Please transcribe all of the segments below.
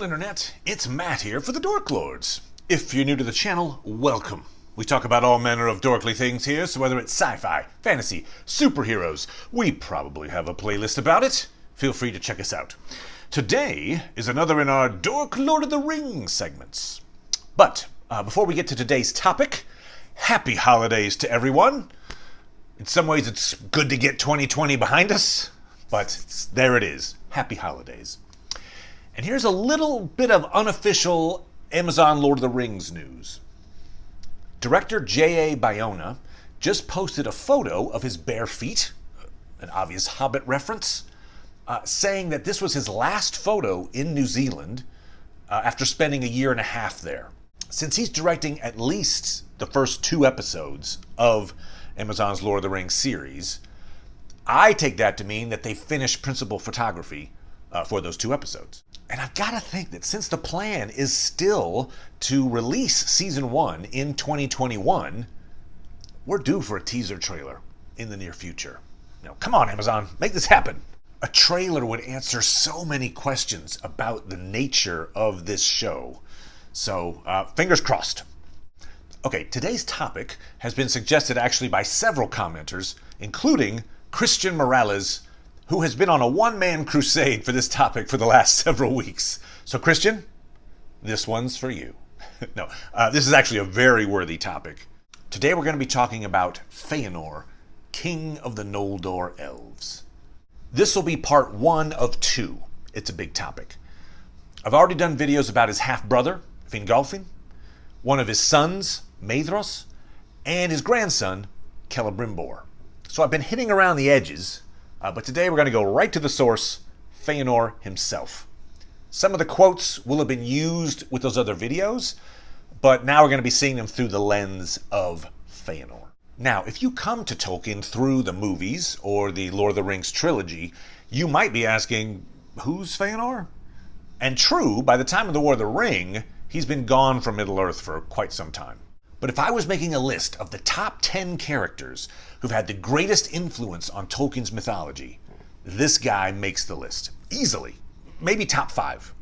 Hail Internet, it's Matt here for the Dork Lords. If you're new to the channel, welcome. We talk about all manner of dorkly things here, so whether it's sci-fi, fantasy, superheroes, we probably have a playlist about it. Feel free to check us out. Today is another in our Dork Lord of the Rings segments. But before we get to today's topic, happy holidays to everyone. In some ways it's good to get 2020 behind us, but there it is. Happy holidays. And here's a little bit of unofficial Amazon Lord of the Rings news. Director J.A. Bayona just posted a photo of his bare feet, an obvious Hobbit reference, saying that this was his last photo in New Zealand after spending a year and a half there. Since he's directing at least the first 2 episodes of Amazon's Lord of the Rings series, I take that to mean that they finished principal photography for those 2 episodes. And I've got to think that since the plan is still to release season 1 in 2021, we're due for a teaser trailer in the near future. Now, come on, Amazon, make this happen. A trailer would answer so many questions about the nature of this show. So, fingers crossed. Okay, today's topic has been suggested actually by several commenters, including Christian Morales, who has been on a one-man crusade for this topic for the last several weeks. So Christian, this one's for you. No, this is actually a very worthy topic. Today we're going to be talking about Feanor, King of the Noldor Elves. This will be part 1 of 2. It's a big topic. I've already done videos about his half-brother, Fingolfin, one of his sons, Maedhros, and his grandson, Celebrimbor. So I've been hitting around the edges, but today we're going to go right to the source, Feanor himself. Some of the quotes will have been used with those other videos, but now we're going to be seeing them through the lens of Feanor. Now, if you come to Tolkien through the movies or the Lord of the Rings trilogy, you might be asking, who's Feanor? And true, by the time of the War of the Ring, he's been gone from Middle-earth for quite some time. But if I was making a list of the top 10 characters who've had the greatest influence on Tolkien's mythology, this guy makes the list. Easily. Maybe top 5.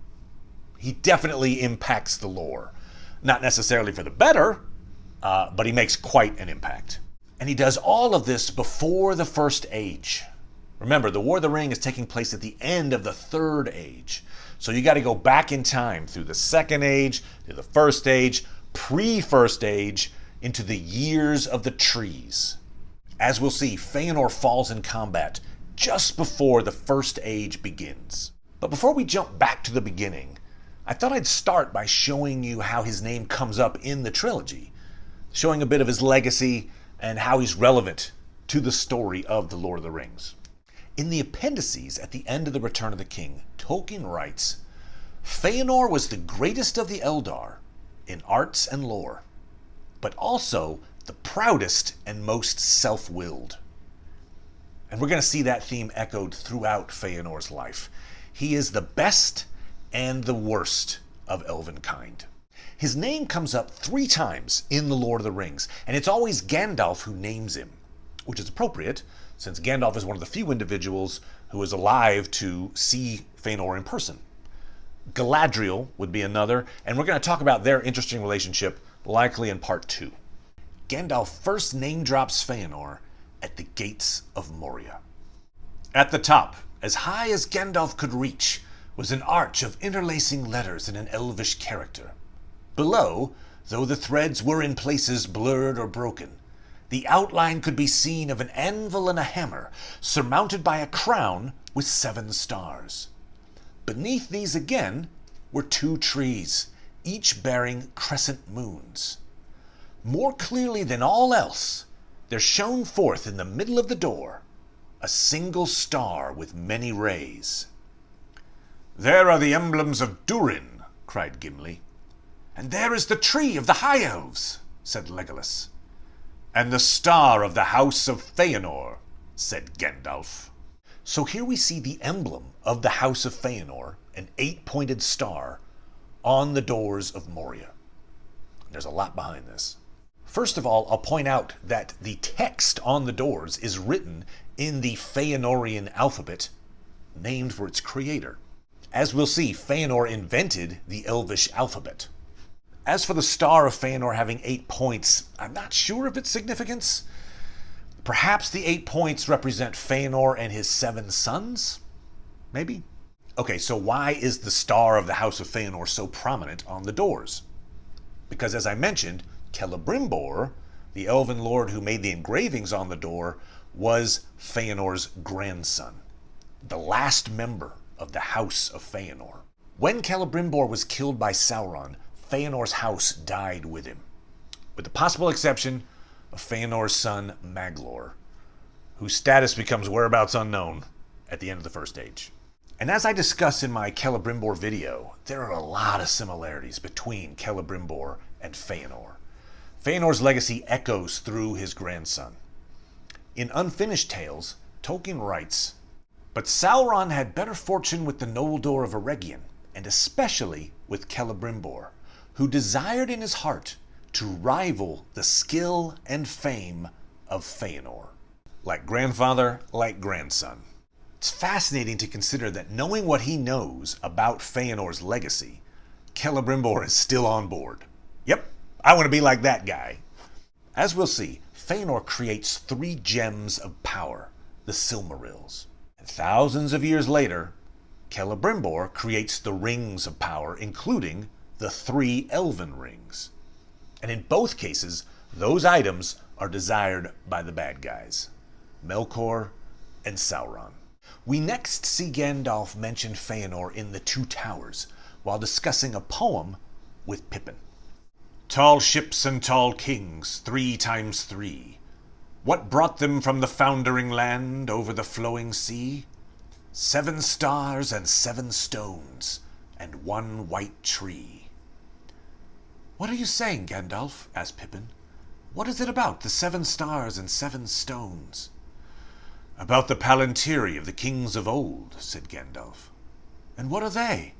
He definitely impacts the lore. Not necessarily for the better, but he makes quite an impact. And he does all of this before the First Age. Remember, the War of the Ring is taking place at the end of the Third Age. So you got to go back in time through the Second Age, through the First Age, pre-First Age, into the years of the trees. As we'll see, Feanor falls in combat just before the First Age begins. But before we jump back to the beginning, I thought I'd start by showing you how his name comes up in the trilogy, showing a bit of his legacy and how he's relevant to the story of the Lord of the Rings. In the appendices at the end of The Return of the King, Tolkien writes, Feanor was the greatest of the Eldar in arts and lore, but also the proudest and most self-willed. And we're going to see that theme echoed throughout Feanor's life. He is the best and the worst of elvenkind. His name comes up 3 times in The Lord of the Rings, and it's always Gandalf who names him, which is appropriate, since Gandalf is one of the few individuals who is alive to see Feanor in person. Galadriel would be another, and we're going to talk about their interesting relationship likely in part 2. Gandalf first name drops Feanor at the gates of Moria. At the top, as high as Gandalf could reach, was an arch of interlacing letters in an elvish character. Below, though the threads were in places blurred or broken, the outline could be seen of an anvil and a hammer, surmounted by a crown with 7 stars. Beneath these again were 2 trees, each bearing crescent moons. More clearly than all else, there shone forth in the middle of the door a single star with many rays. There are the emblems of Durin, cried Gimli. And there is the tree of the High Elves, said Legolas. And the star of the House of Feanor, said Gandalf. So here we see the emblem of the House of Feanor, an 8-pointed star, on the doors of Moria. There's a lot behind this. First of all, I'll point out that the text on the doors is written in the Feanorian alphabet, named for its creator. As we'll see, Feanor invented the Elvish alphabet. As for the Star of Feanor having 8 points, I'm not sure of its significance. Perhaps the 8 points represent Feanor and his 7 sons? Maybe? Okay, so why is the Star of the House of Feanor so prominent on the doors? Because as I mentioned, Celebrimbor, the elven lord who made the engravings on the door, was Feanor's grandson, the last member of the House of Feanor. When Celebrimbor was killed by Sauron, Feanor's house died with him, with the possible exception of Feanor's son Maglor, whose status becomes whereabouts unknown at the end of the First Age. And as I discussed in my Celebrimbor video, there are a lot of similarities between Celebrimbor and Feanor. Feanor's legacy echoes through his grandson. In Unfinished Tales, Tolkien writes, "But Sauron had better fortune with the Noldor of Eregion, and especially with Celebrimbor, who desired in his heart to rival the skill and fame of Feanor." Like grandfather, like grandson. It's fascinating to consider that knowing what he knows about Feanor's legacy, Celebrimbor is still on board. Yep, I want to be like that guy. As we'll see, Feanor creates 3 gems of power, the Silmarils. And thousands of years later, Celebrimbor creates the rings of power, including the 3 elven rings. And in both cases, those items are desired by the bad guys, Melkor and Sauron. We next see Gandalf mention Feanor in the Two Towers, while discussing a poem with Pippin. "Tall ships and tall kings, 3 times 3. What brought them from the foundering land over the flowing sea? 7 stars and 7 stones, and 1 white tree." "What are you saying, Gandalf?" asked Pippin. "What is it about the 7 stars and 7 stones?" "About the Palantíri of the kings of old," said Gandalf. "And what are they?"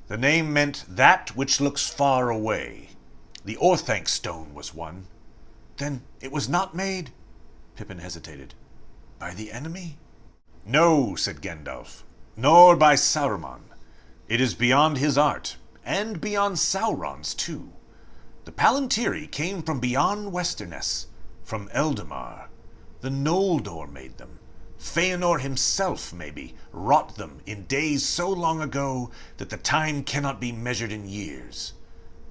"The name meant that which looks far away. The Orthanc stone was one." "Then it was not made—" Pippin hesitated. "By the enemy?" "No," said Gandalf, "nor by Saruman. It is beyond his art, and beyond Sauron's too. The Palantíri came from beyond Westerness, from Eldamar. The Noldor made them. Feanor himself, maybe, wrought them in days so long ago that the time cannot be measured in years.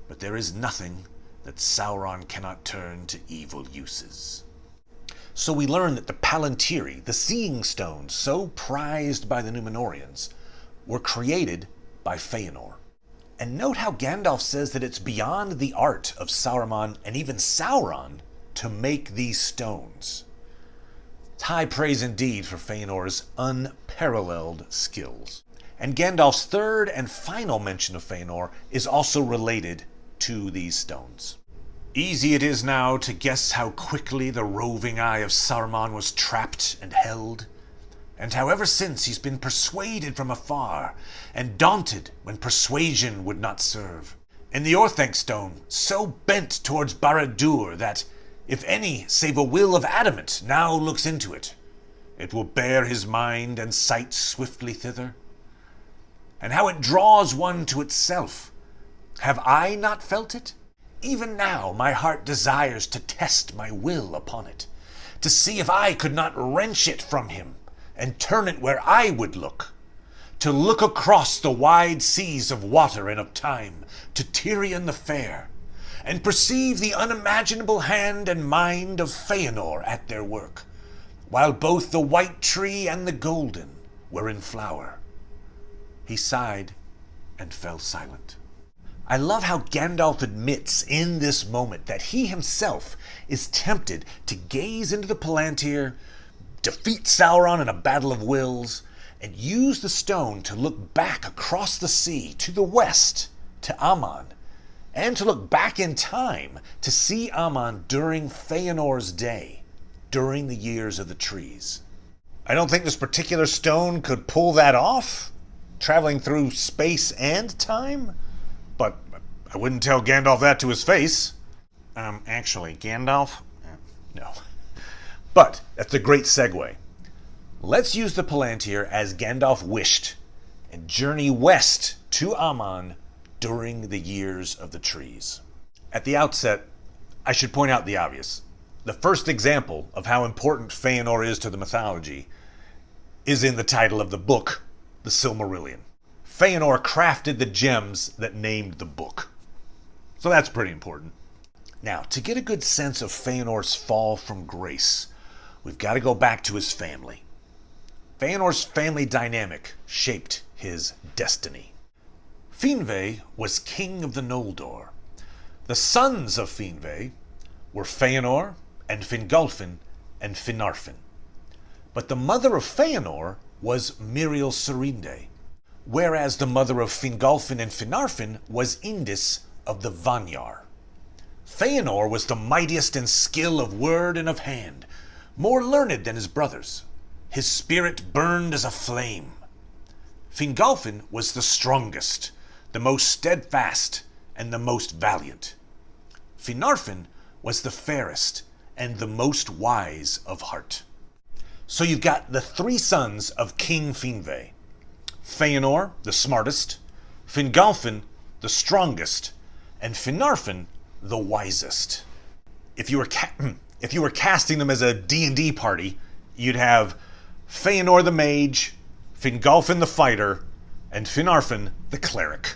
But there is nothing that Sauron cannot turn to evil uses." So we learn that the Palantíri, the seeing stones so prized by the Númenóreans, were created by Feanor. And note how Gandalf says that it's beyond the art of Saruman and even Sauron to make these stones. It's high praise indeed for Feanor's unparalleled skills. And Gandalf's third and final mention of Feanor is also related to these stones. "Easy it is now to guess how quickly the roving eye of Saruman was trapped and held, and how ever since he's been persuaded from afar, and daunted when persuasion would not serve. And the Orthanc stone so bent towards Barad-dûr that, if any save a will of adamant now looks into it, it will bear his mind and sight swiftly thither. And how it draws one to itself. Have I not felt it? Even now my heart desires to test my will upon it, to see if I could not wrench it from him, and turn it where I would look, to look across the wide seas of water and of time, to Tirion the fair, and perceive the unimaginable hand and mind of Feanor at their work, while both the white tree and the golden were in flower." He sighed and fell silent. I love how Gandalf admits in this moment that he himself is tempted to gaze into the Palantir, defeat Sauron in a battle of wills, and use the stone to look back across the sea to the west, to Aman, and to look back in time to see Aman during Feanor's day, during the years of the trees. I don't think this particular stone could pull that off, traveling through space and time, but I wouldn't tell Gandalf that to his face. Actually, Gandalf? No. But that's a great segue. Let's use the Palantir as Gandalf wished and journey west to Aman during the Years of the Trees. At the outset, I should point out the obvious. The first example of how important Feanor is to the mythology is in the title of the book, the Silmarillion. Feanor crafted the gems that named the book. So that's pretty important. Now, to get a good sense of Feanor's fall from grace, we've got to go back to his family. Feanor's family dynamic shaped his destiny. Finwë was king of the Noldor. The sons of Finwë were Feanor and Fingolfin and Finarfin. But the mother of Feanor was Míriel Serinde, whereas the mother of Fingolfin and Finarfin was Indis of the Vanyar. Feanor was the mightiest in skill of word and of hand, more learned than his brothers. His spirit burned as a flame. Fingolfin was the strongest, the most steadfast, and the most valiant. Finarfin was the fairest and the most wise of heart. So you've got the three sons of King Finwë. Feanor, the smartest, Fingolfin, the strongest, and Finarfin, the wisest. If you were casting them as a D&D party, you'd have Feanor the mage, Fingolfin the fighter, and Finarfin the cleric.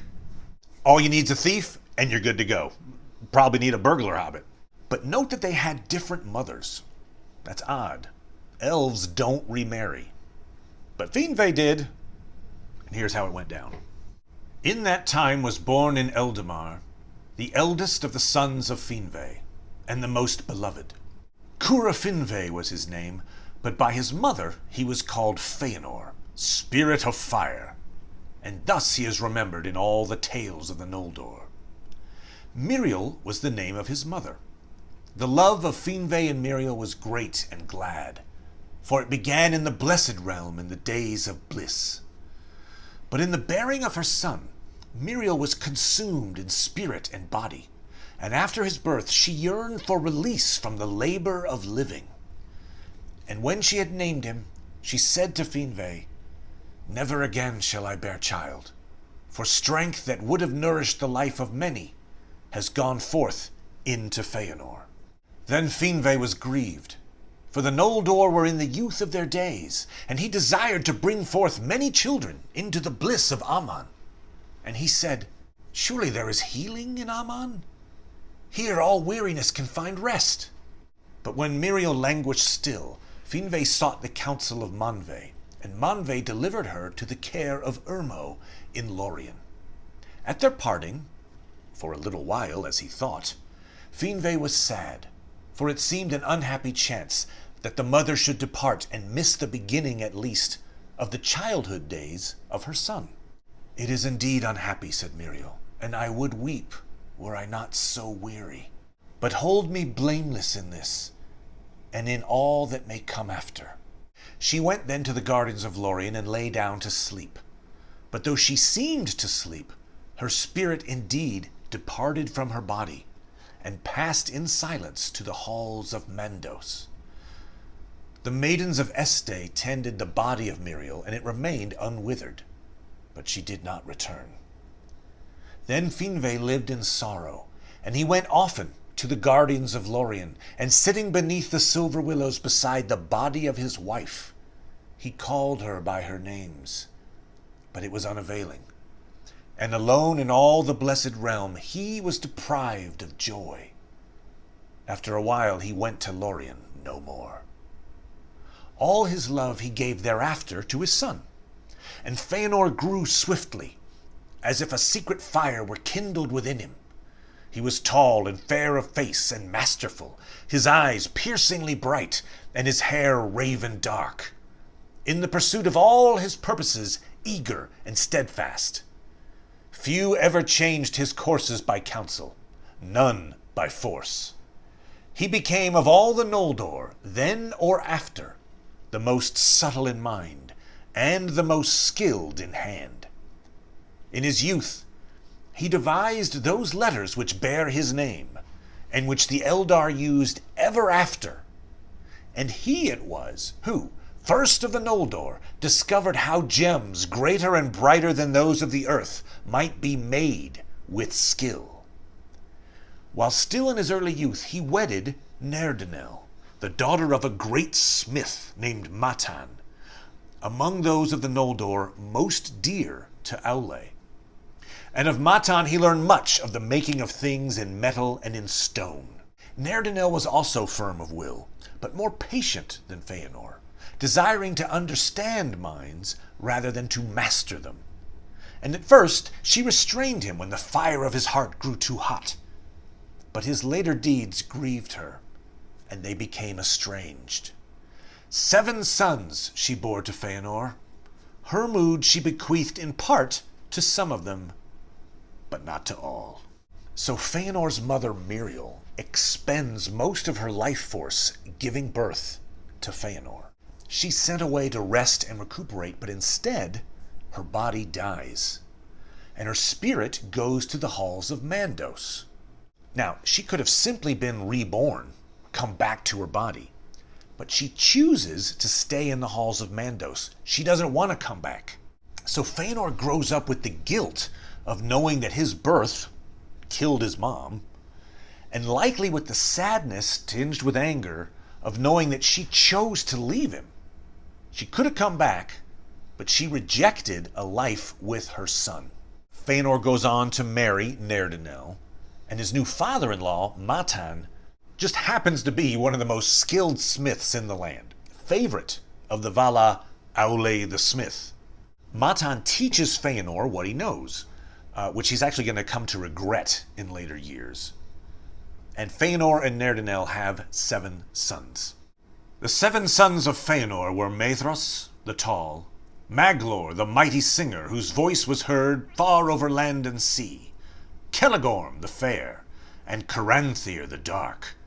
All you need is a thief, and you're good to go. Probably need a burglar hobbit. But note that they had different mothers. That's odd. Elves don't remarry. But Finwë did, and here's how it went down. In that time was born in Eldamar the eldest of the sons of Finwë, and the most beloved. Cura Finwë was his name, but by his mother he was called Feanor, Spirit of Fire, and thus he is remembered in all the tales of the Noldor. Míriel was the name of his mother. The love of Finwë and Míriel was great and glad, for it began in the blessed realm in the days of bliss. But in the bearing of her son, Míriel was consumed in spirit and body, and after his birth she yearned for release from the labor of living. And when she had named him, she said to Finwë, "Never again shall I bear child, for strength that would have nourished the life of many has gone forth into Feanor." Then Finwë was grieved, for the Noldor were in the youth of their days, and he desired to bring forth many children into the bliss of Aman. And he said, "Surely there is healing in Aman? Here all weariness can find rest." But when Míriel languished still, Finwë sought the counsel of Manwë, and Manwë delivered her to the care of Urmo in Lorien. At their parting, for a little while as he thought, Finwë was sad, for it seemed an unhappy chance that the mother should depart and miss the beginning at least of the childhood days of her son. "It is indeed unhappy," said Míriel, "and I would weep were I not so weary. But hold me blameless in this, and in all that may come after." She went then to the gardens of Lorien and lay down to sleep. But though she seemed to sleep, her spirit indeed departed from her body, and passed in silence to the halls of Mandos. The maidens of Este tended the body of Míriel, and it remained unwithered, but she did not return. Then Finwë lived in sorrow, and he went often to the gardens of Lorien, and sitting beneath the silver willows beside the body of his wife, he called her by her names, but it was unavailing. And alone in all the blessed realm, he was deprived of joy. After a while he went to Lorien no more. All his love he gave thereafter to his son, and Feanor grew swiftly, as if a secret fire were kindled within him. He was tall and fair of face and masterful, his eyes piercingly bright, and his hair raven dark. In the pursuit of all his purposes, eager and steadfast. Few ever changed his courses by counsel, none by force. He became of all the Noldor, then or after, the most subtle in mind, and the most skilled in hand. In his youth, he devised those letters which bear his name, and which the Eldar used ever after. And he it was who, first of the Noldor, discovered how gems greater and brighter than those of the earth might be made with skill. While still in his early youth, he wedded Nerdanel, the daughter of a great smith named Matan, among those of the Noldor most dear to Aule. And of Matan he learned much of the making of things in metal and in stone. Nerdanel was also firm of will, but more patient than Feanor, desiring to understand minds rather than to master them. And at first she restrained him when the fire of his heart grew too hot. But his later deeds grieved her, and they became estranged. 7 sons she bore to Feanor. Her mood she bequeathed in part to some of them, but not to all. So Feanor's mother Miriel expends most of her life force giving birth to Feanor. She's sent away to rest and recuperate, but instead her body dies, and her spirit goes to the halls of Mandos. Now, she could have simply been reborn, come back to her body, but she chooses to stay in the halls of Mandos. She doesn't want to come back. So Feanor grows up with the guilt of knowing that his birth killed his mom, and likely with the sadness tinged with anger of knowing that she chose to leave him. She could have come back, but she rejected a life with her son. Feanor goes on to marry Nerdanel, and his new father-in-law, Matan, just happens to be one of the most skilled smiths in the land, favorite of the Vala Aule the smith. Matan teaches Feanor what he knows, which he's actually going to come to regret in later years. And Feanor and Nerdanel have 7 sons. The 7 sons of Feanor were Maedhros the tall, Maglor the mighty singer, whose voice was heard far over land and sea, Celegorm the fair, and Caranthir the dark,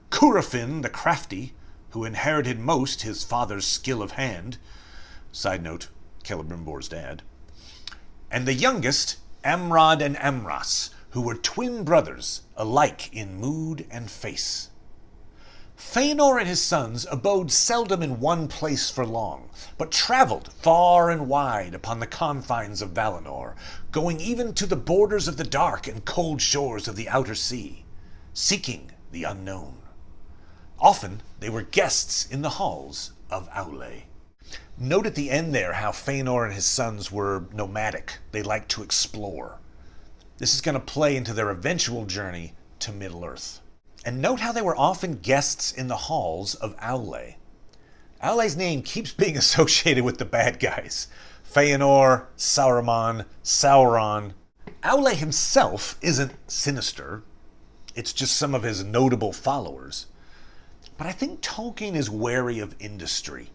Curafin the crafty, who inherited most his father's skill of hand. Side note, Celebrimbor's dad. And the youngest, Amrod and Amras, who were twin brothers, alike in mood and face. Feanor and his sons abode seldom in one place for long, but traveled far and wide upon the confines of Valinor, going even to the borders of the dark and cold shores of the outer sea, seeking the unknown. Often they were guests in the halls of Aule. Note at the end there how Feanor and his sons were nomadic. They liked to explore. This is going to play into their eventual journey to Middle-earth. And note how they were often guests in the halls of Aule. Aule's name keeps being associated with the bad guys. Feanor, Sauron. Aule himself isn't sinister. It's just some of his notable followers. But I think Tolkien is wary of industry.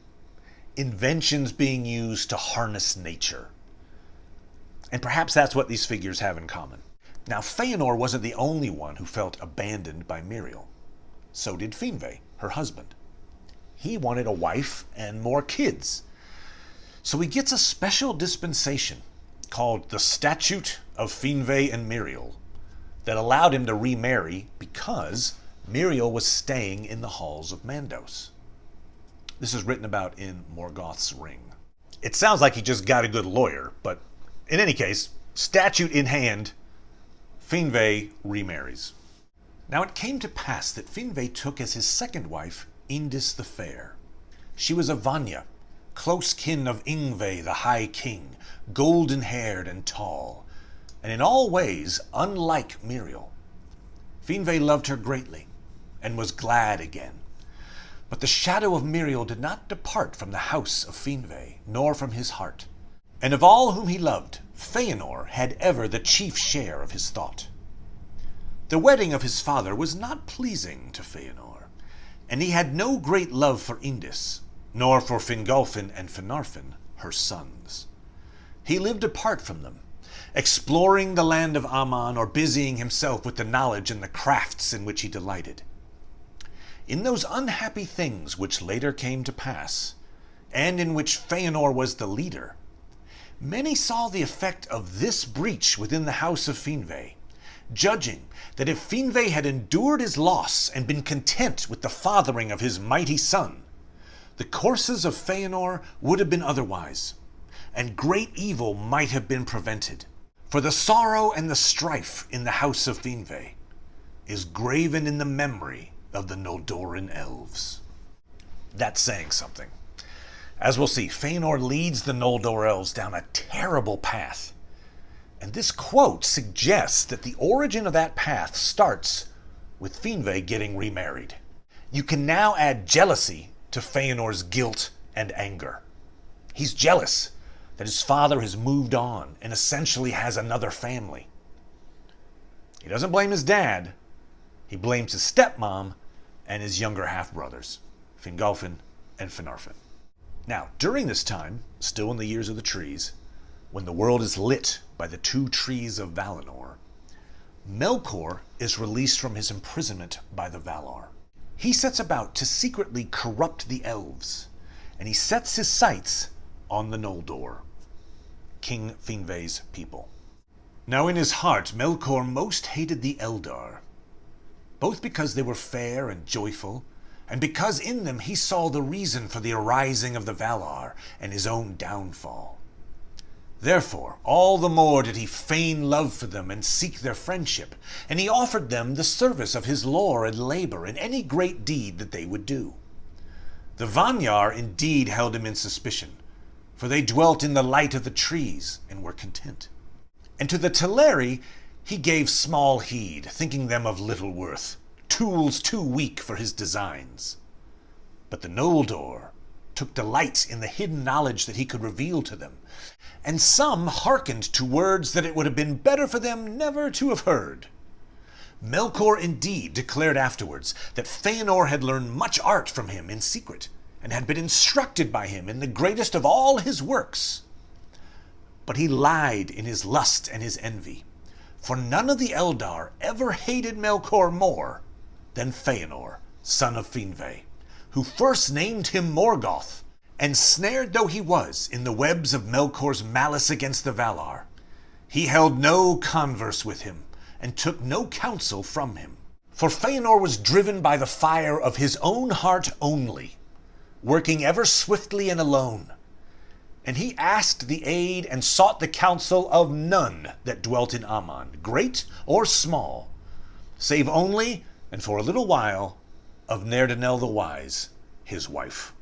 Inventions being used to harness nature. And perhaps that's what these figures have in common. Now, Feanor wasn't the only one who felt abandoned by Miriel. So did Finwë, her husband. He wanted a wife and more kids. So he gets a special dispensation called the Statute of Finwë and Miriel that allowed him to remarry because Miriel was staying in the halls of Mandos. This is written about in Morgoth's Ring. It sounds like he just got a good lawyer, but in any case, statute in hand, Finwë remarries. Now it came to pass that Finwë took as his second wife Indis the Fair. She was a Vanya, close kin of Yngve the High King, golden-haired and tall, and in all ways unlike Miriel. Finwë loved her greatly, and was glad again. But the shadow of Miriel did not depart from the house of Finwë, nor from his heart. And of all whom he loved, Feanor had ever the chief share of his thought. The wedding of his father was not pleasing to Feanor, and he had no great love for Indis, nor for Fingolfin and Finarfin, her sons. He lived apart from them, exploring the land of Aman or busying himself with the knowledge and the crafts in which he delighted. In those unhappy things which later came to pass, and in which Feanor was the leader, many saw the effect of this breach within the house of Finwë, judging that if Finwë had endured his loss and been content with the fathering of his mighty son, the courses of Feanor would have been otherwise, and great evil might have been prevented. For the sorrow and the strife in the house of Finwë is graven in the memory of the Noldoran elves. That's saying something. As we'll see, Feanor leads the Noldor elves down a terrible path. And this quote suggests that the origin of that path starts with Finwë getting remarried. You can now add jealousy to Feanor's guilt and anger. He's jealous that his father has moved on and essentially has another family. He doesn't blame his dad. He blames his stepmom and his younger half-brothers, Fingolfin and Finarfin. Now, during this time, still in the years of the trees, when the world is lit by the two trees of Valinor, Melkor is released from his imprisonment by the Valar. He sets about to secretly corrupt the elves, and he sets his sights on the Noldor, King Finwë's people. Now in his heart, Melkor most hated the Eldar, both because they were fair and joyful, and because in them he saw the reason for the arising of the Valar and his own downfall. Therefore, all the more did he feign love for them and seek their friendship, and he offered them the service of his lore and labor in any great deed that they would do. The Vanyar indeed held him in suspicion, for they dwelt in the light of the trees and were content. And to the Teleri he gave small heed, thinking them of little worth, tools too weak for his designs. But the Noldor took delight in the hidden knowledge that he could reveal to them, and some hearkened to words that it would have been better for them never to have heard. Melkor indeed declared afterwards that Feanor had learned much art from him in secret, and had been instructed by him in the greatest of all his works. But he lied in his lust and his envy, for none of the Eldar ever hated Melkor more than Feanor, son of Finwë, who first named him Morgoth, and snared though he was in the webs of Melkor's malice against the Valar, he held no converse with him, and took no counsel from him. For Feanor was driven by the fire of his own heart only, working ever swiftly and alone, and he asked the aid and sought the counsel of none that dwelt in Aman, great or small, save only, and for a little while, of Nerdanel the Wise, his wife.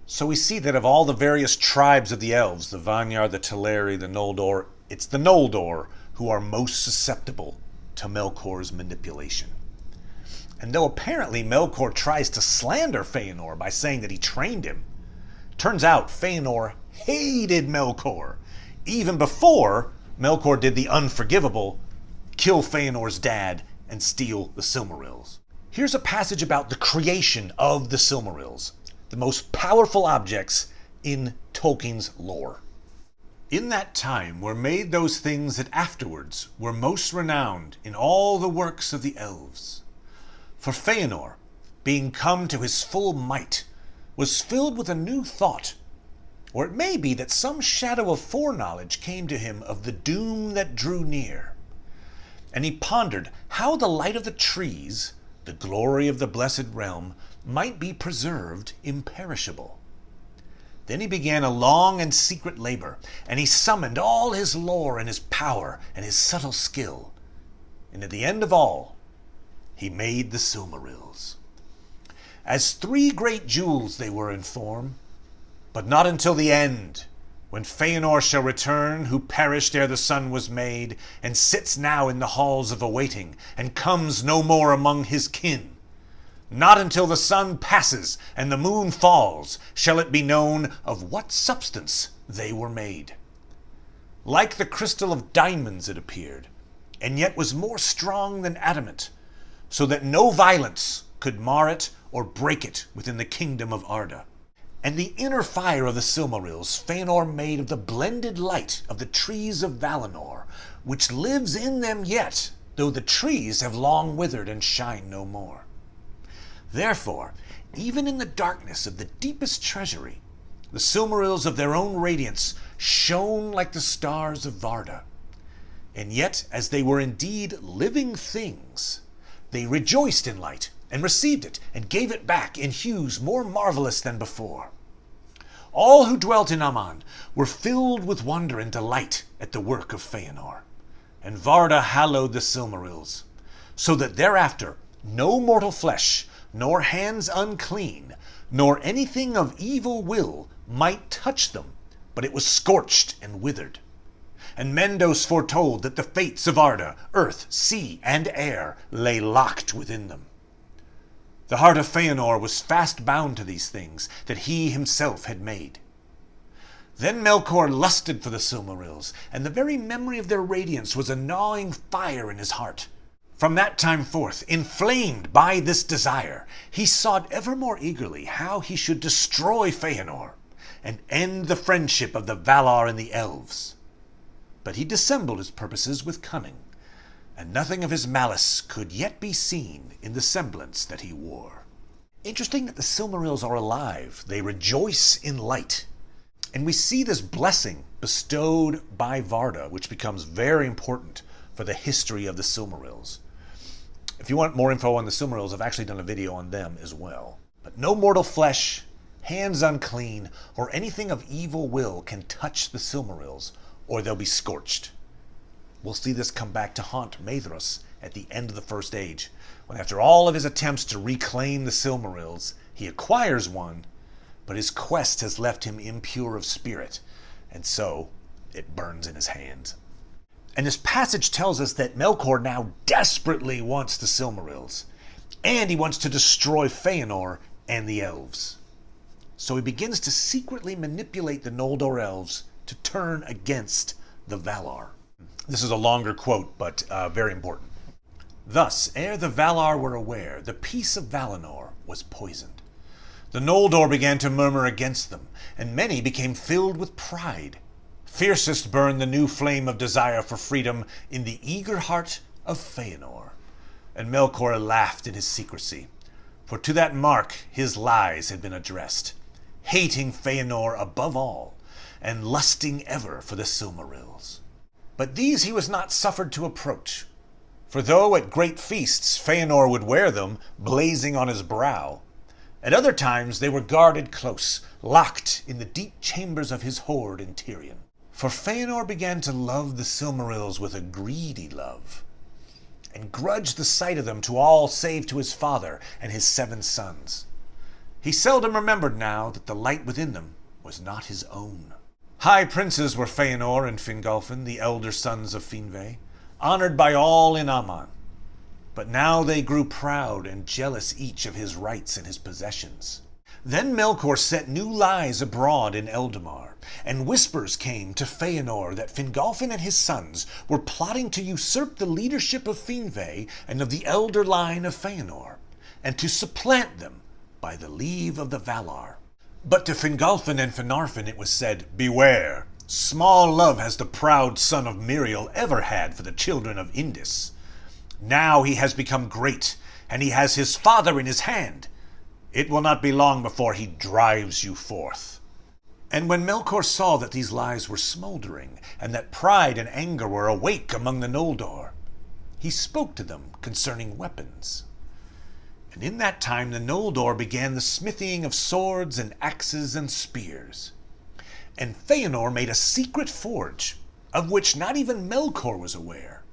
So we see that of all the various tribes of the elves, the Vanyar, the Teleri, the Noldor, it's the Noldor who are most susceptible to Melkor's manipulation. And though apparently Melkor tries to slander Feanor by saying that he trained him, turns out Feanor hated Melkor, even before Melkor did the unforgivable, kill Feanor's dad and steal the Silmarils. Here's a passage about the creation of the Silmarils, the most powerful objects in Tolkien's lore. In that time were made those things that afterwards were most renowned in all the works of the elves. For Feanor, being come to his full might, was filled with a new thought, or it may be that some shadow of foreknowledge came to him of the doom that drew near. And he pondered how the light of the trees, the glory of the blessed realm, might be preserved imperishable. Then he began a long and secret labor, and he summoned all his lore and his power and his subtle skill. And at the end of all, he made the Silmarils. As three great jewels they were in form, but not until the end, when Feanor shall return, who perished ere the sun was made, and sits now in the halls of awaiting, and comes no more among his kin. Not until the sun passes and the moon falls shall it be known of what substance they were made. Like the crystal of diamonds it appeared, and yet was more strong than adamant, so that no violence could mar it or break it within the kingdom of Arda. And the inner fire of the Silmarils Feanor made of the blended light of the trees of Valinor, which lives in them yet, though the trees have long withered and shine no more. Therefore, even in the darkness of the deepest treasury, the Silmarils of their own radiance shone like the stars of Varda. And yet, as they were indeed living things, they rejoiced in light, and received it and gave it back in hues more marvelous than before. All who dwelt in Aman were filled with wonder and delight at the work of Feanor, and Varda hallowed the Silmarils, so that thereafter no mortal flesh, nor hands unclean, nor anything of evil will might touch them, but it was scorched and withered. And Mandos foretold that the fates of Arda, earth, sea, and air lay locked within them. The heart of Feanor was fast bound to these things that he himself had made. Then Melkor lusted for the Silmarils, and the very memory of their radiance was a gnawing fire in his heart. From that time forth, inflamed by this desire, he sought ever more eagerly how he should destroy Feanor and end the friendship of the Valar and the Elves. But he dissembled his purposes with cunning, and nothing of his malice could yet be seen in the semblance that he wore. Interesting that the Silmarils are alive. They rejoice in light. And we see this blessing bestowed by Varda, which becomes very important for the history of the Silmarils. If you want more info on the Silmarils, I've actually done a video on them as well. But no mortal flesh, hands unclean, or anything of evil will can touch the Silmarils, or they'll be scorched. We'll see this come back to haunt Maedhros at the end of the First Age, when after all of his attempts to reclaim the Silmarils, he acquires one, but his quest has left him impure of spirit, and so it burns in his hands. And this passage tells us that Melkor now desperately wants the Silmarils, and he wants to destroy Feanor and the elves. So he begins to secretly manipulate the Noldor elves to turn against the Valar. This is a longer quote, but very important. Thus, ere the Valar were aware, the peace of Valinor was poisoned. The Noldor began to murmur against them, and many became filled with pride. Fiercest burned the new flame of desire for freedom in the eager heart of Feanor. And Melkor laughed in his secrecy, for to that mark his lies had been addressed, hating Feanor above all, and lusting ever for the Silmarils. But these he was not suffered to approach, for though at great feasts Feanor would wear them, blazing on his brow, at other times they were guarded close, locked in the deep chambers of his hoard in Tirion. For Feanor began to love the Silmarils with a greedy love, and grudged the sight of them to all save to his father and his 7 sons. He seldom remembered now that the light within them was not his own. High princes were Feanor and Fingolfin, the elder sons of Finwë, honored by all in Aman. But now they grew proud and jealous each of his rights and his possessions. Then Melkor set new lies abroad in Eldamar, and whispers came to Feanor that Fingolfin and his sons were plotting to usurp the leadership of Finwë and of the elder line of Feanor, and to supplant them by the leave of the Valar. But to Fingolfin and Finarfin it was said, "Beware! Small love has the proud son of Miriel ever had for the children of Indis. Now he has become great, and he has his father in his hand. It will not be long before he drives you forth." And when Melkor saw that these lies were smoldering, and that pride and anger were awake among the Noldor, he spoke to them concerning weapons. And in that time the Noldor began the smithying of swords and axes and spears. And Feanor made a secret forge, of which not even Melkor was aware.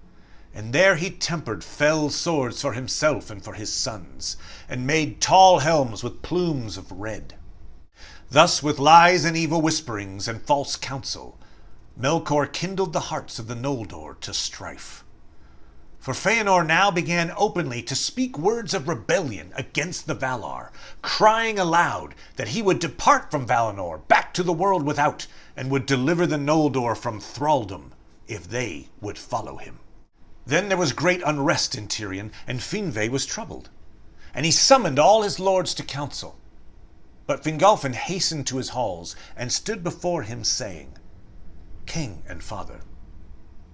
And there he tempered fell swords for himself and for his sons, and made tall helms with plumes of red. Thus, with lies and evil whisperings and false counsel, Melkor kindled the hearts of the Noldor to strife. For Feanor now began openly to speak words of rebellion against the Valar, crying aloud that he would depart from Valinor back to the world without, and would deliver the Noldor from thraldom if they would follow him. Then there was great unrest in Tirion, and Finwë was troubled, and he summoned all his lords to council. But Fingolfin hastened to his halls, and stood before him, saying, "King and father,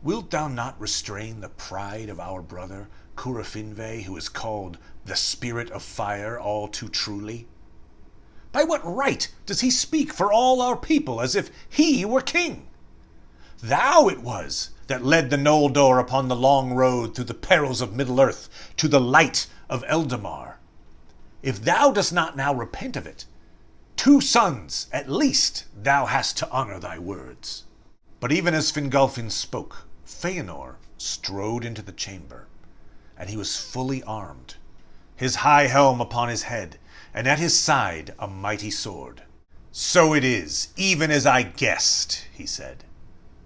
wilt thou not restrain the pride of our brother, Finwë, who is called the Spirit of Fire all too truly? By what right does he speak for all our people as if he were king? Thou it was that led the Noldor upon the long road through the perils of Middle-earth to the light of Eldamar, if thou dost not now repent of it, 2 sons at least thou hast to honor thy words." But even as Fingolfin spoke, Feanor strode into the chamber, and he was fully armed, his high helm upon his head, and at his side a mighty sword. "So it is, even as I guessed," he said.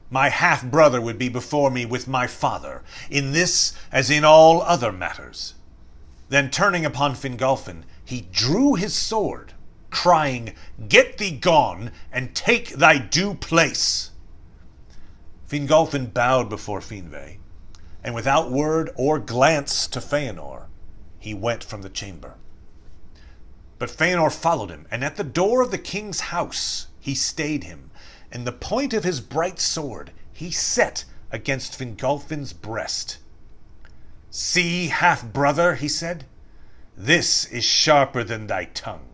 "My half-brother would be before me with my father, in this as in all other matters." Then turning upon Fingolfin, he drew his sword, crying, "Get thee gone, and take thy due place." Fingolfin bowed before Finwë, and without word or glance to Feanor, he went from the chamber. But Feanor followed him, and at the door of the king's house he stayed him, and the point of his bright sword he set against Fingolfin's breast. "See, half-brother," he said, "this is sharper than thy tongue.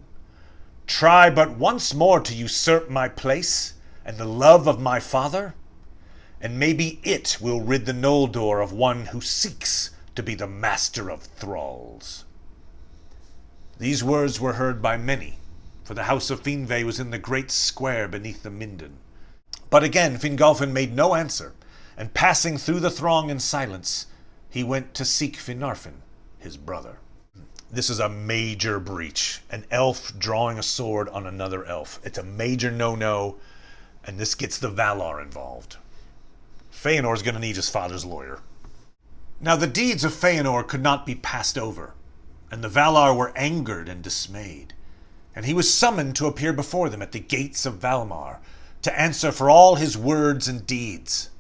Try but once more to usurp my place and the love of my father, and maybe it will rid the Noldor of one who seeks to be the master of thralls." These words were heard by many, for the house of Finwë was in the great square beneath the Minden. But again Fingolfin made no answer, and passing through the throng in silence, he went to seek Finarfin, his brother. This is a major breach, an elf drawing a sword on another elf. It's a major no-no, and this gets the Valar involved. Feanor's going to need his father's lawyer. Now the deeds of Feanor could not be passed over, and the Valar were angered and dismayed, and he was summoned to appear before them at the gates of Valmar, to answer for all his words and deeds.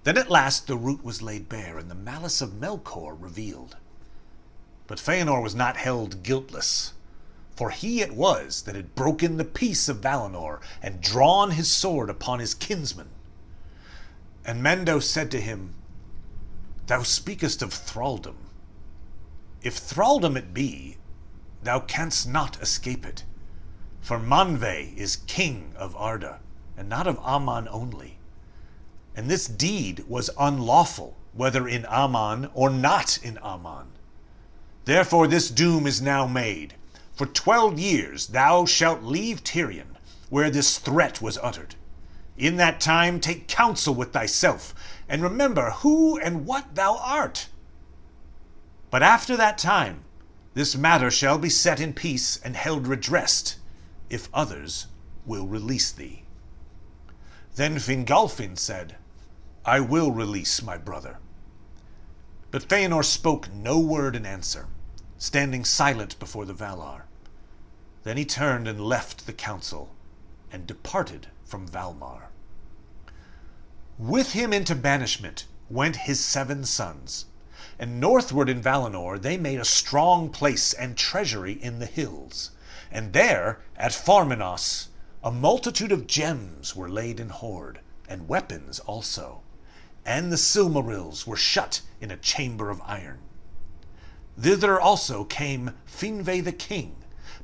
Then at last the root was laid bare, and the malice of Melkor revealed. But Feanor was not held guiltless, for he it was that had broken the peace of Valinor, and drawn his sword upon his kinsman. And Mandos said to him, "Thou speakest of thraldom. If thraldom it be, thou canst not escape it. For Manwë is king of Arda, and not of Aman only. And this deed was unlawful, whether in Aman or not in Aman. Therefore this doom is now made. For 12 years thou shalt leave Tirion, where this threat was uttered. In that time take counsel with thyself, and remember who and what thou art. But after that time, this matter shall be set in peace and held redressed, if others will release thee." Then Fingolfin said, "I will release my brother." But Feanor spoke no word in answer, standing silent before the Valar. Then he turned and left the council, and departed from Valmar. With him into banishment went his 7 sons, and northward in Valinor they made a strong place and treasury in the hills, and there at Farmenos a multitude of gems were laid in hoard, and weapons also, and the Silmarils were shut in a chamber of iron. Thither also came Finwë the king,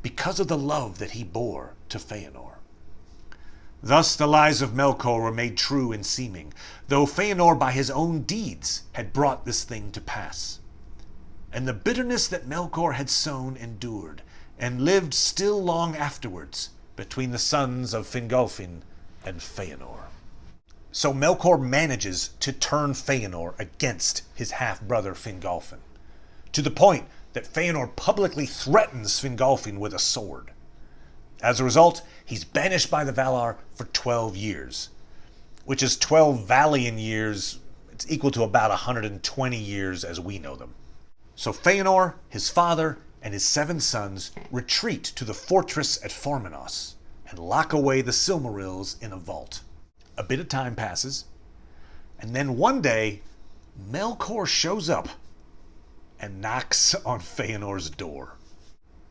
because of the love that he bore to Feanor. Thus the lies of Melkor were made true in seeming, though Feanor by his own deeds had brought this thing to pass. And the bitterness that Melkor had sown endured, and lived still long afterwards, between the sons of Fingolfin and Feanor. So Melkor manages to turn Feanor against his half-brother Fingolfin, to the point that Feanor publicly threatens Fingolfin with a sword. As a result, he's banished by the Valar for 12 years, which is 12 Valian years. It's equal to about 120 years as we know them. So Feanor, his father, and his 7 sons retreat to the fortress at Farmenos and lock away the Silmarils in a vault. A bit of time passes, and then one day, Melkor shows up and knocks on Feanor's door.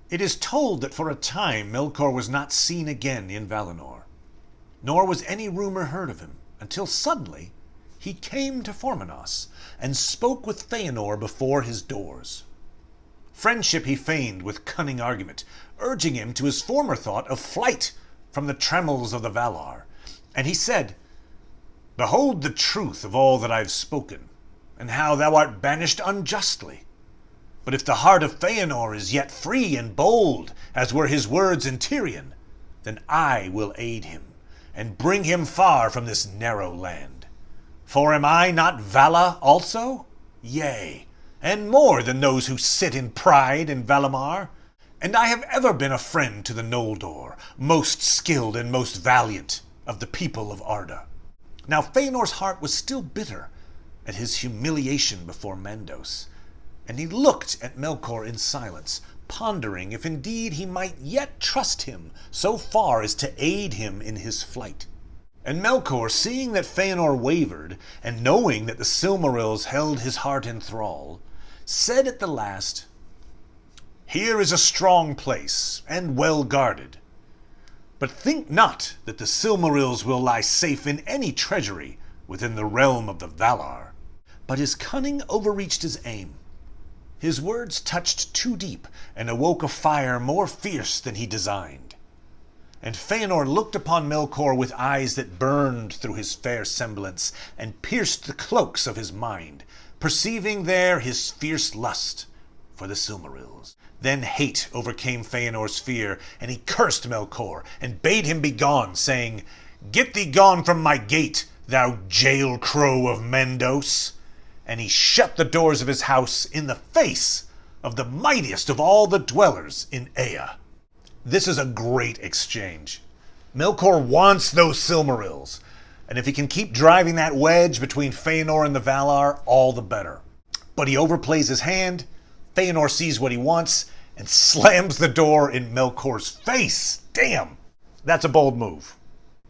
It is told that for a time Melkor was not seen again in Valinor, nor was any rumor heard of him, until suddenly he came to Farmenos and spoke with Feanor before his doors. Friendship he feigned with cunning argument, urging him to his former thought of flight from the trammels of the Valar. And he said, "Behold the truth of all that I have spoken, and how thou art banished unjustly. But if the heart of Feanor is yet free and bold, as were his words in Tirion, then I will aid him, and bring him far from this narrow land. For am I not Vala also? Yea, and more than those who sit in pride in Valimar. And I have ever been a friend to the Noldor, most skilled and most valiant of the people of Arda. Now Feanor's heart was still bitter at his humiliation before Mandos, and he looked at Melkor in silence, pondering if indeed he might yet trust him so far as to aid him in his flight. And Melkor, seeing that Feanor wavered, and knowing that the Silmarils held his heart in thrall, said at the last, "Here is a strong place, and well guarded. But think not that the Silmarils will lie safe in any treasury within the realm of the Valar." But his cunning overreached his aim. His words touched too deep, and awoke a fire more fierce than he designed. And Feanor looked upon Melkor with eyes that burned through his fair semblance, and pierced the cloaks of his mind, perceiving there his fierce lust for the Silmarils. Then hate overcame Feanor's fear, and he cursed Melkor, and bade him begone, saying, "Get thee gone from my gate, thou jail crow of Mandos." And he shut the doors of his house in the face of the mightiest of all the dwellers in Ea. This is a great exchange. Melkor wants those Silmarils, and if he can keep driving that wedge between Feanor and the Valar, all the better. But he overplays his hand, Feanor sees what he wants, and slams the door in Melkor's face. Damn! That's a bold move.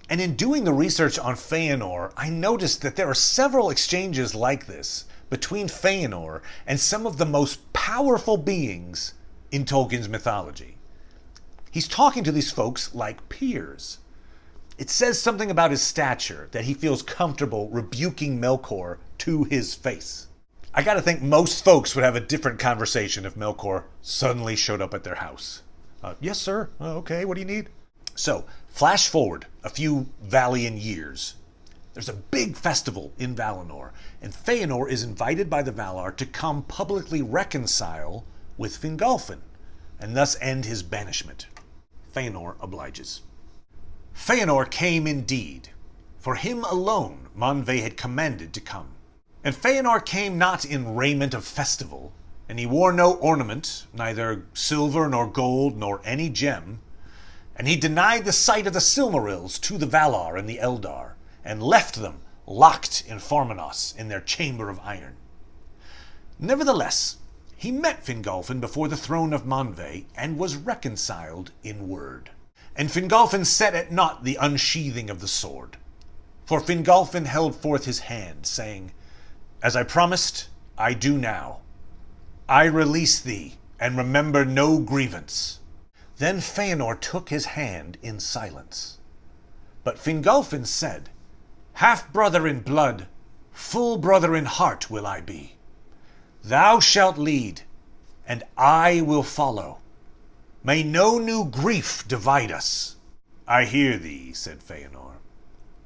And in doing the research on Feanor, I noticed that there are several exchanges like this between Feanor and some of the most powerful beings in Tolkien's mythology. He's talking to these folks like peers. It says something about his stature that he feels comfortable rebuking Melkor to his face. I gotta think most folks would have a different conversation if Melkor suddenly showed up at their house. Yes, sir. Okay, what do you need? So, flash forward a few Valian years. There's a big festival in Valinor, and Feanor is invited by the Valar to come publicly reconcile with Fingolfin, and thus end his banishment. Feanor obliges. Feanor came indeed. For him alone Manwë had commanded to come. And Feanor came not in raiment of festival, and he wore no ornament, neither silver nor gold nor any gem, and he denied the sight of the Silmarils to the Valar and the Eldar, and left them locked in Formenos in their chamber of iron. Nevertheless, he met Fingolfin before the throne of Manwë, and was reconciled in word. And Fingolfin set at naught the unsheathing of the sword. For Fingolfin held forth his hand, saying, "As I promised, I do now. I release thee, and remember no grievance." Then Feanor took his hand in silence. But Fingolfin said, "Half-brother in blood, full brother in heart will I be. Thou shalt lead, and I will follow. May no new grief divide us." "I hear thee," said Feanor.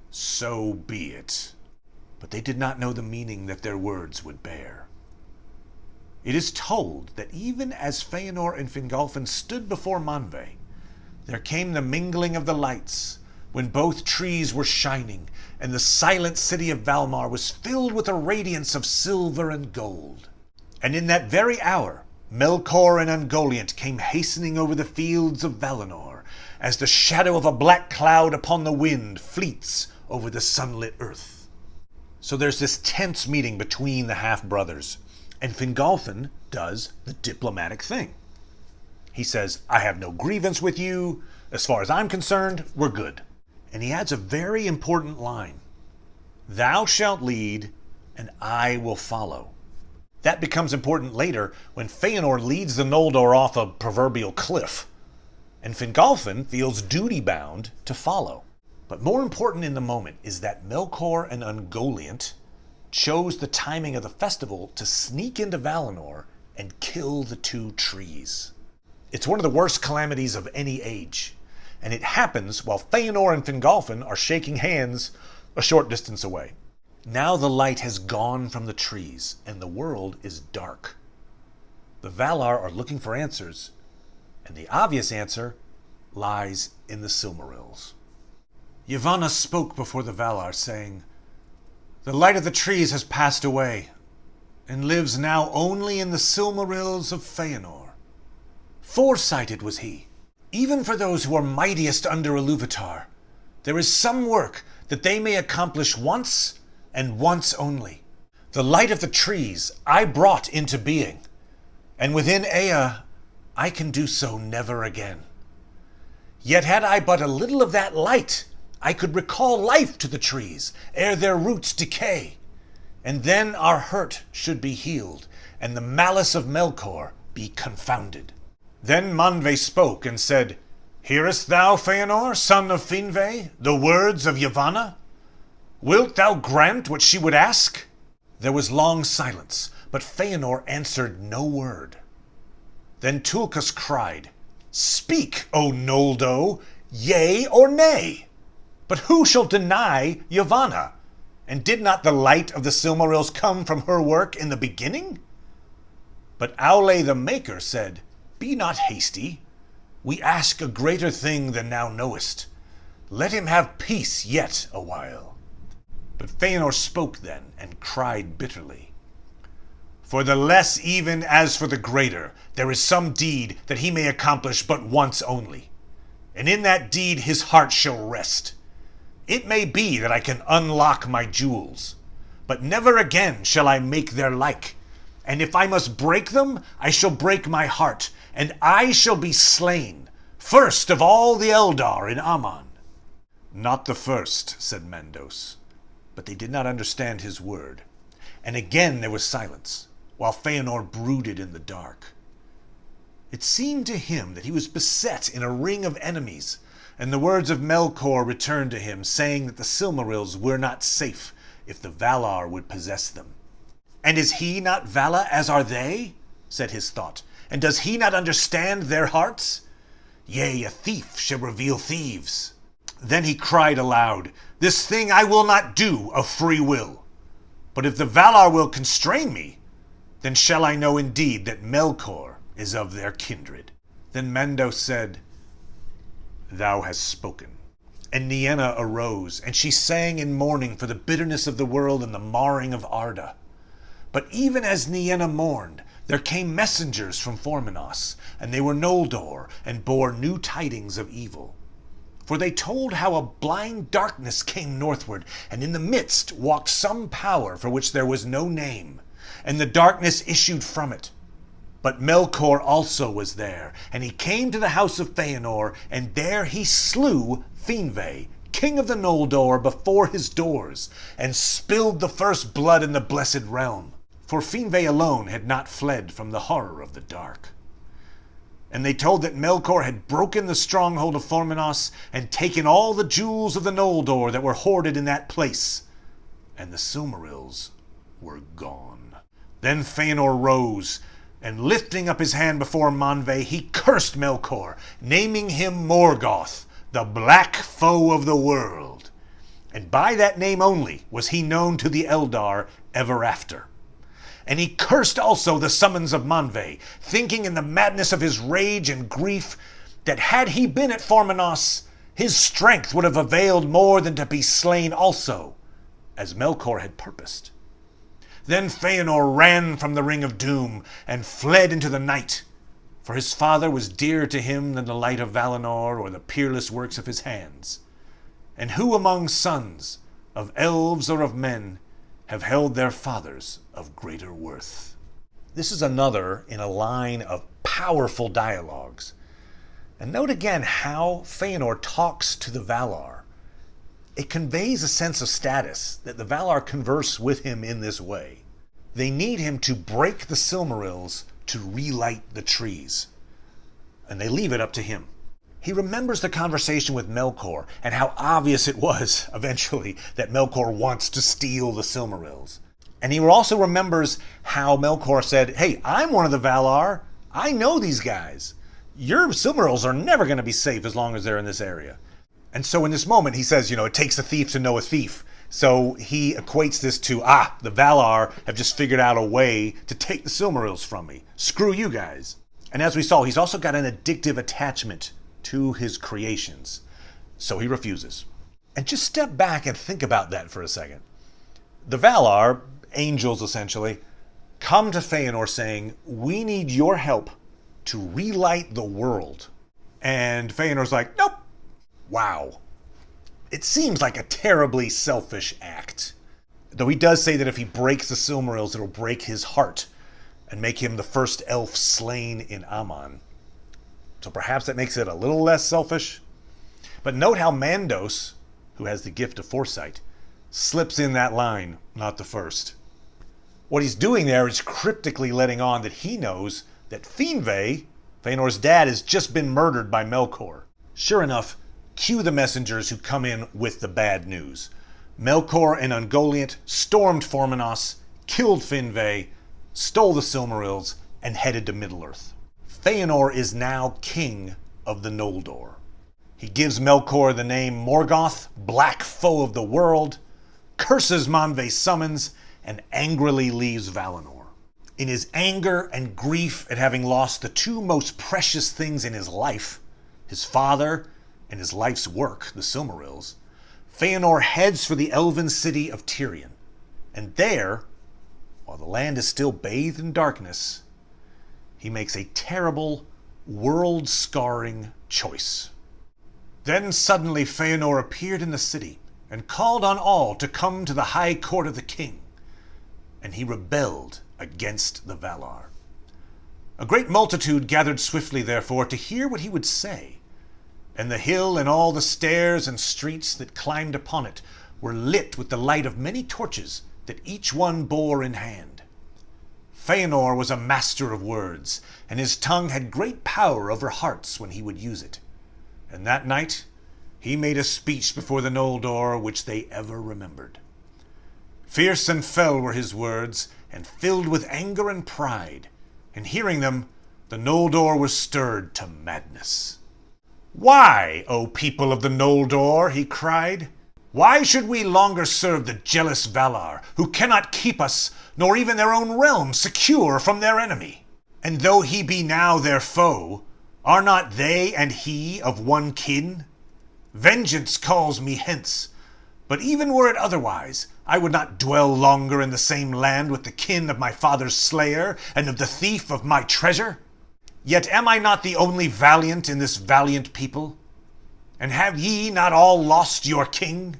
"So be it." But they did not know the meaning that their words would bear. It is told that even as Feanor and Fingolfin stood before Manwë, there came the mingling of the lights, when both trees were shining, and the silent city of Valimar was filled with a radiance of silver and gold. And in that very hour, Melkor and Ungoliant came hastening over the fields of Valinor, as the shadow of a black cloud upon the wind fleets over the sunlit earth. So there's this tense meeting between the half-brothers, and Fingolfin does the diplomatic thing. He says, "I have no grievance with you. As far as I'm concerned, we're good." And he adds a very important line. "Thou shalt lead, and I will follow." That becomes important later when Feanor leads the Noldor off a proverbial cliff, and Fingolfin feels duty-bound to follow. But more important in the moment is that Melkor and Ungoliant chose the timing of the festival to sneak into Valinor and kill the two trees. It's one of the worst calamities of any age, and it happens while Feanor and Fingolfin are shaking hands a short distance away. Now the light has gone from the trees, and the world is dark. The Valar are looking for answers, and the obvious answer lies in the Silmarils. Yavanna spoke before the Valar, saying, "The light of the trees has passed away, and lives now only in the Silmarils of Feanor. Foresighted was he. Even for those who are mightiest under Iluvatar, there is some work that they may accomplish once, and once only. The light of the trees I brought into being, and within Ea I can do so never again. Yet had I but a little of that light, I could recall life to the trees ere their roots decay, and then our hurt should be healed, and the malice of Melkor be confounded." Then Manwe spoke and said, "Hearest thou, Feanor, son of Finwë, the words of Yavanna? Wilt thou grant what she would ask?" There was long silence, but Feanor answered no word. Then Tulkas cried, "Speak, O Noldo, yea or nay? But who shall deny Yavanna? And did not the light of the Silmarils come from her work in the beginning?" But Aule the Maker said, "Be not hasty. We ask a greater thing than thou knowest. Let him have peace yet a while." But Feanor spoke then and cried bitterly, "For the less even as for the greater, there is some deed that he may accomplish but once only, and in that deed his heart shall rest. It may be that I can unlock my jewels, but never again shall I make their like, and if I must break them, I shall break my heart, and I shall be slain, first of all the Eldar in Aman." "Not the first," said Mandos, but they did not understand his word, and again there was silence, while Feanor brooded in the dark. It seemed to him that he was beset in a ring of enemies, and the words of Melkor returned to him, saying that the Silmarils were not safe if the Valar would possess them. "And is he not Vala as are they?" said his thought, "and does he not understand their hearts? Yea, a thief shall reveal thieves." Then he cried aloud, "This thing I will not do of free will. But if the Valar will constrain me, then shall I know indeed that Melkor is of their kindred." Then Mandos said, "Thou hast spoken." And Nienna arose, and she sang in mourning for the bitterness of the world and the marring of Arda. But even as Nienna mourned, there came messengers from Formenos, and they were Noldor, and bore new tidings of evil. For they told how a blind darkness came northward, and in the midst walked some power for which there was no name, and the darkness issued from it. But Melkor also was there, and he came to the house of Feanor, and there he slew Finwë, king of the Noldor, before his doors, and spilled the first blood in the blessed realm. For Finwë alone had not fled from the horror of the dark. And they told that Melkor had broken the stronghold of Formenos, and taken all the jewels of the Noldor that were hoarded in that place, and the Silmarils were gone. Then Feanor rose, and lifting up his hand before Manwe, he cursed Melkor, naming him Morgoth, the black foe of the world. And by that name only was he known to the Eldar ever after. And he cursed also the summons of Manwe, thinking in the madness of his rage and grief that had he been at Formenos, his strength would have availed more than to be slain also, as Melkor had purposed. Then Feanor ran from the Ring of Doom and fled into the night, for his father was dearer to him than the light of Valinor or the peerless works of his hands. And who among sons, of elves or of men, have held their fathers of greater worth? This is another in a line of powerful dialogues. And note again how Feanor talks to the Valar. It conveys a sense of status that the Valar converse with him in this way. They need him to break the Silmarils to relight the trees, and they leave it up to him. He remembers the conversation with Melkor and how obvious it was, eventually, that Melkor wants to steal the Silmarils. And he also remembers how Melkor said, "Hey, I'm one of the Valar. I know these guys. Your Silmarils are never going to be safe as long as they're in this area." And so in this moment, he says, it takes a thief to know a thief. So he equates this to, the Valar have just figured out a way to take the Silmarils from me. Screw you guys. And as we saw, he's also got an addictive attachment to his creations. So he refuses. And just step back and think about that for a second. The Valar, angels essentially, come to Feanor saying, we need your help to relight the world. And Feanor's like, nope. Wow. It seems like a terribly selfish act. Though he does say that if he breaks the Silmarils, it'll break his heart and make him the first elf slain in Aman. So perhaps that makes it a little less selfish. But note how Mandos, who has the gift of foresight, slips in that line, not the first. What he's doing there is cryptically letting on that he knows that Finwë, Feanor's dad, has just been murdered by Melkor. Sure enough, cue the messengers who come in with the bad news. Melkor and Ungoliant stormed Formenos, killed Finwë, stole the Silmarils, and headed to Middle-earth. Feanor is now king of the Noldor. He gives Melkor the name Morgoth, black foe of the world, curses Manwë's summons, and angrily leaves Valinor. In his anger and grief at having lost the two most precious things in his life, his father and his life's work, the Silmarils, Feanor heads for the elven city of Tirion. And there, while the land is still bathed in darkness, he makes a terrible, world-scarring choice. Then suddenly Feanor appeared in the city and called on all to come to the high court of the king, and he rebelled against the Valar. A great multitude gathered swiftly, therefore, to hear what he would say, and the hill and all the stairs and streets that climbed upon it were lit with the light of many torches that each one bore in hand. Feanor was a master of words, and his tongue had great power over hearts when he would use it. And that night he made a speech before the Noldor which they ever remembered. Fierce and fell were his words, and filled with anger and pride, and hearing them, the Noldor was stirred to madness. "Why, O people of the Noldor," he cried, "why should we longer serve the jealous Valar, who cannot keep us, nor even their own realm, secure from their enemy? And though he be now their foe, are not they and he of one kin? Vengeance calls me hence, but even were it otherwise, I would not dwell longer in the same land with the kin of my father's slayer, and of the thief of my treasure. Yet am I not the only valiant in this valiant people? And have ye not all lost your king?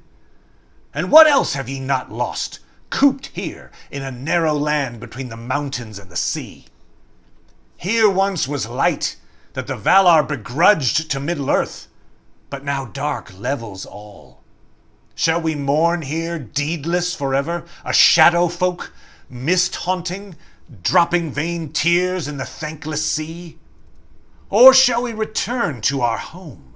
And what else have ye not lost, cooped here in a narrow land between the mountains and the sea? Here once was light, that the Valar begrudged to Middle-earth, but now dark levels all. Shall we mourn here deedless forever, a shadow folk, mist-haunting, dropping vain tears in the thankless sea? Or shall we return to our home?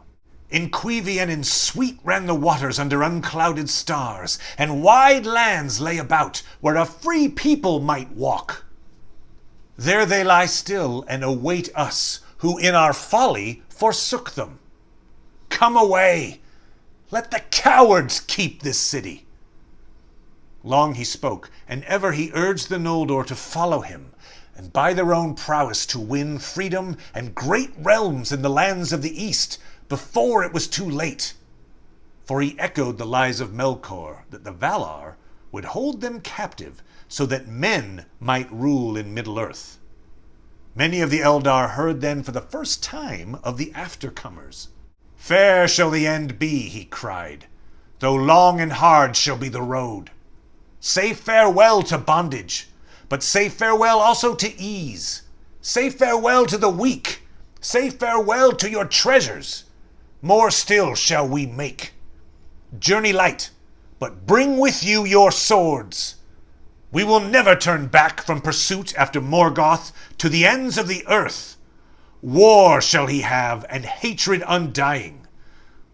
In Cuivian and sweet ran the waters under unclouded stars, and wide lands lay about where a free people might walk. There they lie still and await us, who in our folly forsook them. Come away! Let the cowards keep this city." Long he spoke, and ever he urged the Noldor to follow him, and by their own prowess to win freedom and great realms in the lands of the east, before it was too late. For he echoed the lies of Melkor, that the Valar would hold them captive, so that men might rule in Middle-earth. Many of the Eldar heard then for the first time of the aftercomers. "Fair shall the end be," he cried, "though long and hard shall be the road. Say farewell to bondage, but say farewell also to ease. Say farewell to the weak. Say farewell to your treasures. More still shall we make. Journey light, but bring with you your swords. We will never turn back from pursuit after Morgoth to the ends of the earth. War shall he have, and hatred undying.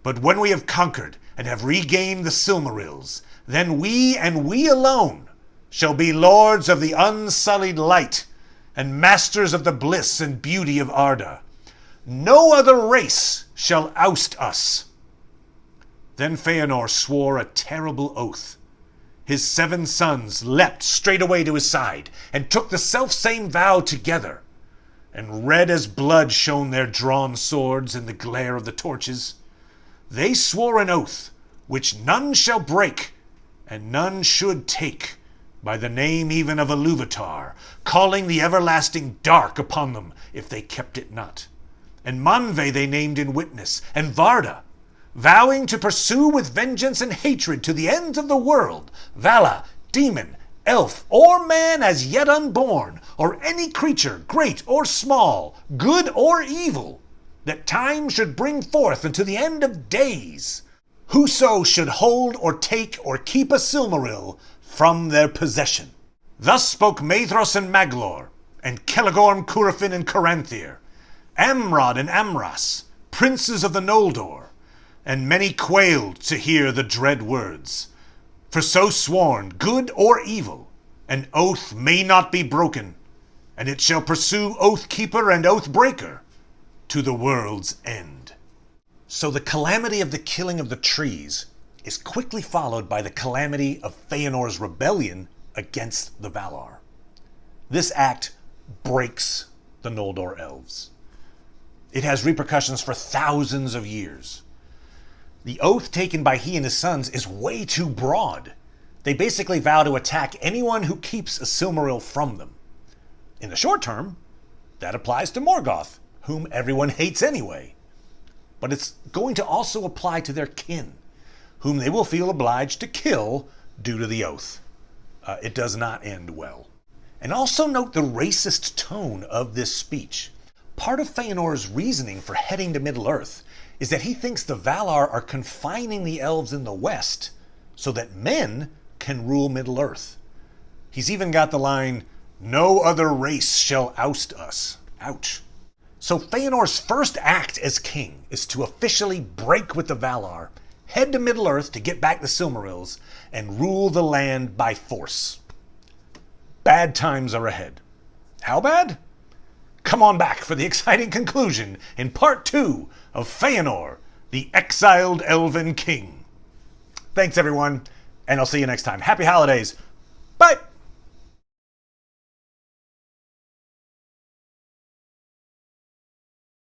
But when we have conquered and have regained the Silmarils, then we and we alone shall be lords of the unsullied light and masters of the bliss and beauty of Arda. No other race shall oust us." Then Feanor swore a terrible oath his 7 sons leapt straightway to his side, and took the selfsame vow together. And red as blood shone their drawn swords in the glare of the torches. They swore an oath, which none shall break, and none should take, by the name even of Iluvatar, calling the everlasting dark upon them, if they kept it not. And Manve they named in witness, and Varda, vowing to pursue with vengeance and hatred to the ends of the world, Vala, demon, elf, or man as yet unborn, or any creature, great or small, good or evil, that time should bring forth unto the end of days, whoso should hold or take or keep a Silmaril from their possession. Thus spoke Maedhros and Maglor, and Celegorm, Curufin, and Coranthir, Amrod and Amras, princes of the Noldor, and many quailed to hear the dread words. For so sworn, good or evil, an oath may not be broken, and it shall pursue oath keeper and oath breaker to the world's end. So the calamity of the killing of the trees is quickly followed by the calamity of Feanor's rebellion against the Valar. This act breaks the Noldor elves. It has repercussions for thousands of years. The oath taken by he and his sons is way too broad. They basically vow to attack anyone who keeps a Silmaril from them. In the short term, that applies to Morgoth, whom everyone hates anyway. But it's going to also apply to their kin, whom they will feel obliged to kill due to the oath. It does not end well. And also note the racist tone of this speech. Part of Feanor's reasoning for heading to Middle-earth is that he thinks the Valar are confining the elves in the west so that men can rule Middle-earth. He's even got the line, "No other race shall oust us." Ouch. So Feanor's first act as king is to officially break with the Valar, head to Middle-earth to get back the Silmarils, and rule the land by force. Bad times are ahead. How bad? Come on back for the exciting conclusion in part 2 of Feanor, the Exiled Elven King. Thanks everyone, and I'll see you next time. Happy holidays. Bye!